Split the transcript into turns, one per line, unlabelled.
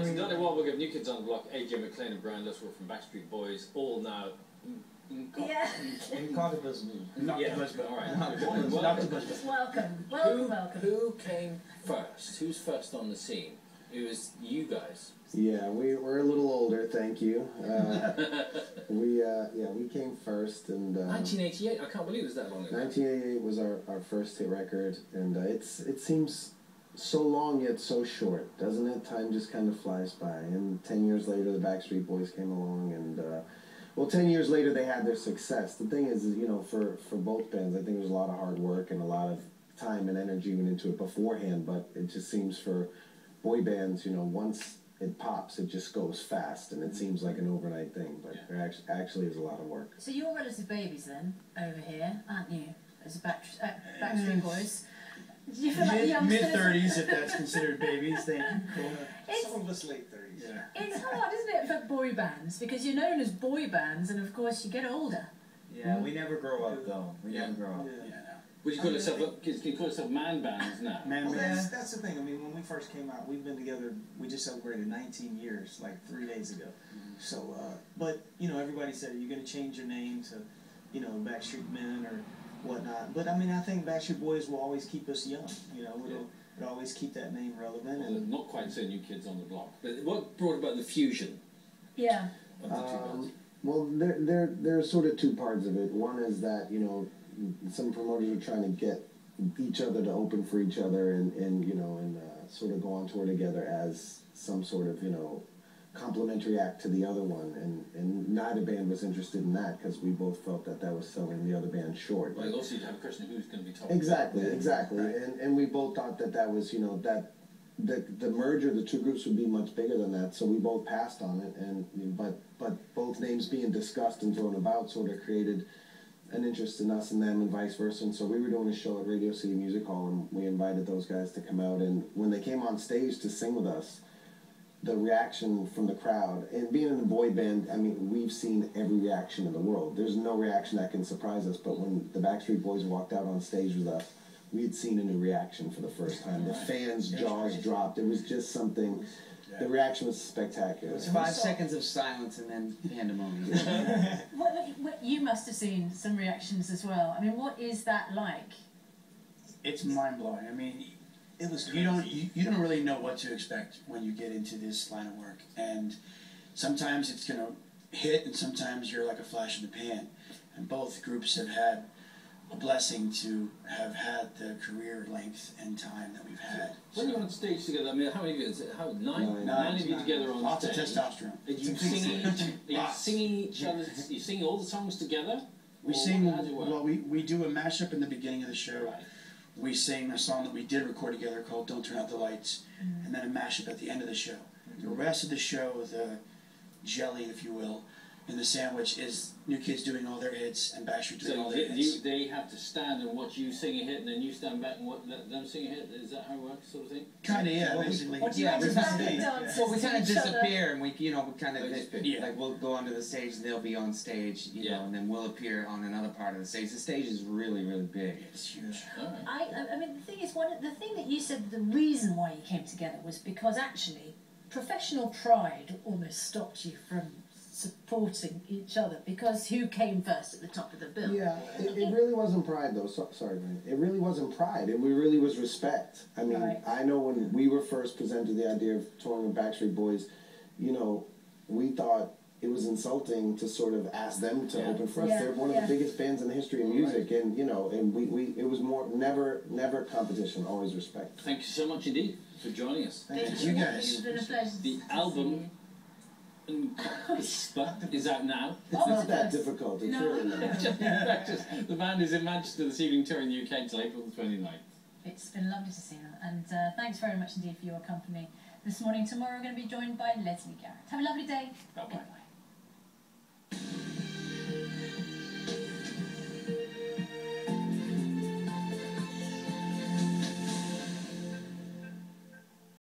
1991, we'll give New Kids on the Block, AJ McLean and Brian Lusworth from Backstreet Boys, all now
NKOTBSB.
NKOTBSB, alright.
Welcome. Who came first? Who's first on the scene? It was you guys.
Yeah, we're a little older, thank you. We came first, and
1988. I can't believe it was that long ago.
1988 was our first hit record, and it seems so long yet so short, doesn't it? Time just kind of flies by. And 10 years later, the Backstreet Boys came along, and well, 10 years later they had their success. The thing is, you know, for both bands, I think there's a lot of hard work and a lot of time and energy went into it beforehand. But it just seems for boy bands, you know, once it pops, it just goes fast, and it seems like an overnight thing, but there actually is a lot of work.
So you're relative babies then, over here, aren't you, as Backstreet Boys? Do you feel like the youngsters?
Mid-30s, if that's considered babies, thank you.
Some of us late 30s.
Yeah. It's hard, isn't it, for boy bands, because you're known as boy bands, and of course you get older.
Yeah, we never grow up, though. We never grow up.
Yeah.
Would you call yourself man bands now?
Well, that's the thing. I mean, when we first came out, we've been together. We just celebrated 19 years, like 3 days ago. So, but you know, everybody said, "Are you going to change your name to, you know, Backstreet Men or whatnot?" But I mean, I think Backstreet Boys will always keep us young. You know, it'll always keep that name relevant.
Well, and not quite so New Kids on the Block. But what brought about the fusion?
Yeah.
Of the two bands?
Well, there's sort of two parts of it. One is that, you know, some promoters are trying to get each other to open for each other and you know, and sort of go on tour together as some sort of, you know, complementary act to the other one, and neither band was interested in that because we both felt that was selling the other band short.
Well, also you'd have a question of who's going to be talking.
Exactly. And we both thought that was, you know, that the merger of the two groups would be much bigger than that, so we both passed on it, and but both names being discussed and thrown about sort of created an interest in us and them and vice versa. And so we were doing a show at Radio City Music Hall, and we invited those guys to come out, and when they came on stage to sing with us, the reaction from the crowd, and being in a boy band, I mean, we've seen every reaction in the world. There's no reaction that can surprise us, but when the Backstreet Boys walked out on stage with us, we had seen a new reaction for the first time. The fans' jaws dropped. It was just something. The reaction was spectacular.
It was 5 seconds of silence and then pandemonium.
You must have seen some reactions as well. I mean, what is that like?
It's mind-blowing. I mean,
it was
crazy. You don't really know what to expect when you get into this line of work, and sometimes it's going to hit, and sometimes you're like a flash in the pan. And both groups have had a blessing to have had the career length and time that we've had.
When you're on stage together, I mean, how many of you is it? Nine of you together on
lots
stage.
Lots of testosterone.
Are you singing each other? You sing all the songs together?
We sing. Well, we do a mashup in the beginning of the show.
Right.
We sing a song that we did record together called "Don't Turn Out the Lights," and then a mashup at the end of the show. The rest of the show, the jelly, if you will, in the sandwich is New Kids doing all their hits and Backstreet doing all their hits.
They have to stand and watch you sing a hit, and then you stand back and let them sing a hit? Is that how it works, sort of thing?
Kind of, yeah, basically.
What do you
we kind of disappear, and we kind of,
like,
we'll go onto the stage, and they'll be on stage, you know, and then we'll appear on another part of the stage. The stage is really, really big.
It's huge.
I mean, the thing is, the thing that you said, the reason why you came together was because actually professional pride almost stopped you from supporting each other, because who came first at the top of the bill?
Yeah, it really wasn't pride, though. Sorry, man. It really wasn't pride. It really was respect. I mean, I know when we were first presented the idea of touring with Backstreet Boys, you know, we thought it was insulting to sort of ask them to open for us. They're one of the biggest bands in the history of music, and you know, and it was never competition, always respect.
Thank you so much indeed for joining us.
Thank
you guys.
It's been a pleasure.
The album is out now.
It's not that difficult. It's really not.
The band is in Manchester this evening, touring the UK until April the 29th.
It's been lovely to see them, and thanks very much indeed for your company this morning. Tomorrow we're going to be joined by Leslie Garrett. Have a lovely day.
Bye-bye.